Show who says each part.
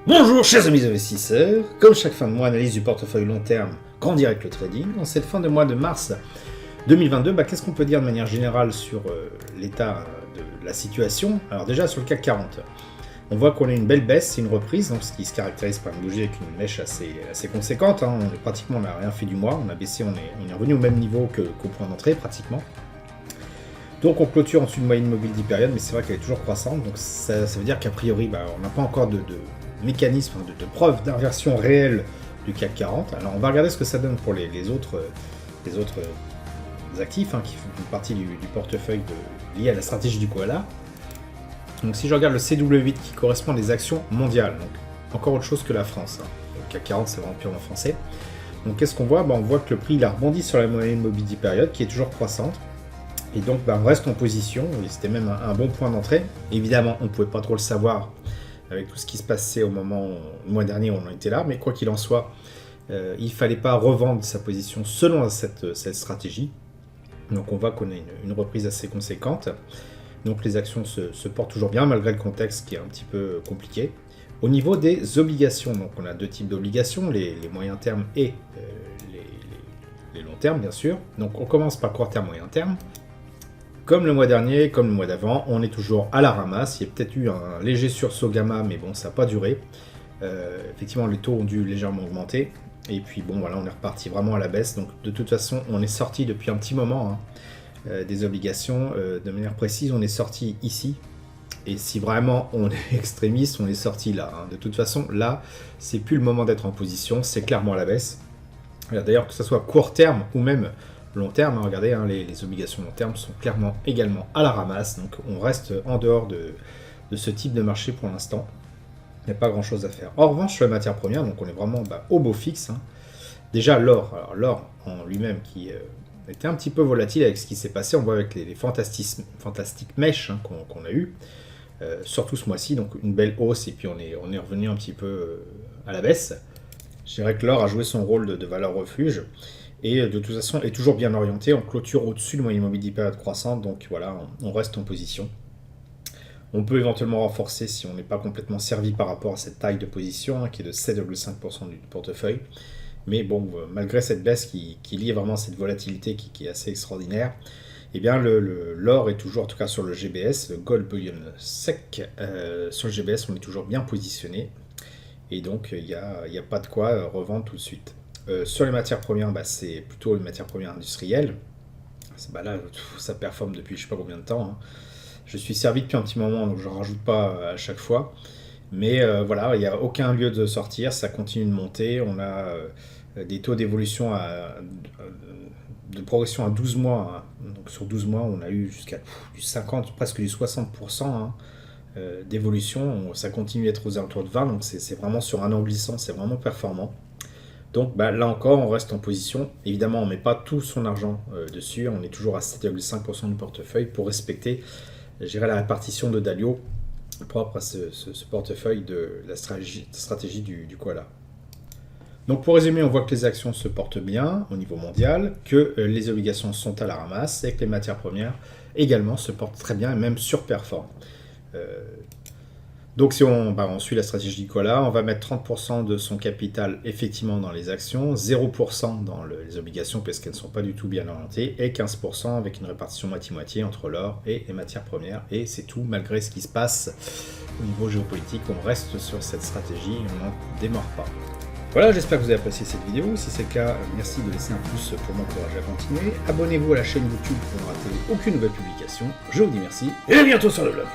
Speaker 1: Bonjour chers amis investisseurs, comme chaque fin de mois, analyse du portefeuille long terme grandir avec le trading. En cette fin de mois de mars 2022, qu'est-ce qu'on peut dire de manière générale sur l'état de la situation? Alors déjà sur le CAC 40, on voit qu'on a une belle baisse, c'est une reprise, donc, ce qui se caractérise par une bougie avec une mèche assez conséquente. On n'a rien fait du mois, on a baissé, on est revenu au même niveau qu'au point d'entrée pratiquement. Donc on clôture en dessous de moyenne mobile 10 périodes, mais c'est vrai qu'elle est toujours croissante, donc ça veut dire qu'a priori on n'a pas encore de mécanisme, de preuve d'inversion réelle du CAC 40. Alors on va regarder ce que ça donne pour les autres actifs qui font une partie du portefeuille lié à la stratégie du koala. Donc si je regarde le CW8 qui correspond à des actions mondiales, donc encore autre chose que la France. Le CAC 40 c'est vraiment purement français. Donc qu'est-ce qu'on voit? On voit que le prix il a rebondi sur la moyenne mobile 10 périodes qui est toujours croissante. Et donc on reste en position, et c'était même un bon point d'entrée. Évidemment on ne pouvait pas trop le savoir avec tout ce qui se passait le mois dernier où on en était là, mais quoi qu'il en soit, il ne fallait pas revendre sa position selon cette stratégie. Donc on voit qu'on a une reprise assez conséquente. Donc les actions se portent toujours bien malgré le contexte qui est un petit peu compliqué. Au niveau des obligations, donc on a deux types d'obligations, les moyens termes et les longs termes bien sûr. Donc on commence par court terme, moyen terme. Comme le mois dernier, comme le mois d'avant, on est toujours à la ramasse. Il y a peut-être eu un léger sursaut gamma, mais bon, ça n'a pas duré. Effectivement, les taux ont dû légèrement augmenter. Et puis bon, voilà, on est reparti vraiment à la baisse. Donc de toute façon, on est sorti depuis un petit moment des obligations. De manière précise, on est sorti ici. Et si vraiment on est extrémiste, on est sorti là. De toute façon, là, c'est plus le moment d'être en position. C'est clairement à la baisse. D'ailleurs, que ce soit court terme ou même long terme, regardez, les obligations long terme sont clairement également à la ramasse, donc on reste en dehors de ce type de marché pour l'instant. Il n'y a pas grand chose à faire. En revanche, sur les matières premières, donc on est vraiment au beau fixe. Déjà l'or, alors l'or en lui-même qui était un petit peu volatile avec ce qui s'est passé, on voit avec les fantastiques mèches qu'on a eu, surtout ce mois-ci, donc une belle hausse et puis on est revenu un petit peu à la baisse. Je dirais que l'or a joué son rôle de valeur refuge. Et de toute façon, est toujours bien orienté. On clôture au-dessus de moyenne mobile 10 périodes croissante. Donc voilà, on reste en position. On peut éventuellement renforcer si on n'est pas complètement servi par rapport à cette taille de position, qui est de 7,5% du portefeuille. Mais bon, malgré cette baisse qui lie vraiment à cette volatilité qui est assez extraordinaire, eh bien l'or est toujours, en tout cas sur le GBS, le Gold Bullion Sec, sur le GBS, on est toujours bien positionné. Et donc, il n'y a pas de quoi revendre tout de suite. Sur les matières premières, c'est plutôt les matières premières industrielles. Là, ça performe depuis je ne sais pas combien de temps. Je suis servi depuis un petit moment, donc je ne rajoute pas à chaque fois. Mais voilà, il n'y a aucun lieu de sortir, ça continue de monter. On a des taux d'évolution de progression à 12 mois. Donc sur 12 mois, on a eu jusqu'à du 50, presque du 60% d'évolution. Ça continue d'être aux alentours de 20, donc c'est vraiment sur un an glissant, c'est vraiment performant. Donc là encore, on reste en position. Évidemment, on ne met pas tout son argent dessus. On est toujours à 7,5% du portefeuille pour respecter, la répartition de Dalio propre à ce portefeuille de la stratégie du koala. Donc pour résumer, on voit que les actions se portent bien au niveau mondial, que les obligations sont à la ramasse et que les matières premières également se portent très bien et même surperforment. Donc si on suit la stratégie du koala, on va mettre 30% de son capital effectivement dans les actions, 0% dans les obligations parce qu'elles ne sont pas du tout bien orientées, et 15% avec une répartition moitié-moitié entre l'or et les matières premières. Et c'est tout, malgré ce qui se passe au niveau géopolitique, on reste sur cette stratégie et on n'en démord pas. Voilà, j'espère que vous avez apprécié cette vidéo. Si c'est le cas, merci de laisser un pouce pour m'encourager à continuer. Abonnez-vous à la chaîne YouTube pour ne rater aucune nouvelle publication. Je vous dis merci et à bientôt sur le blog.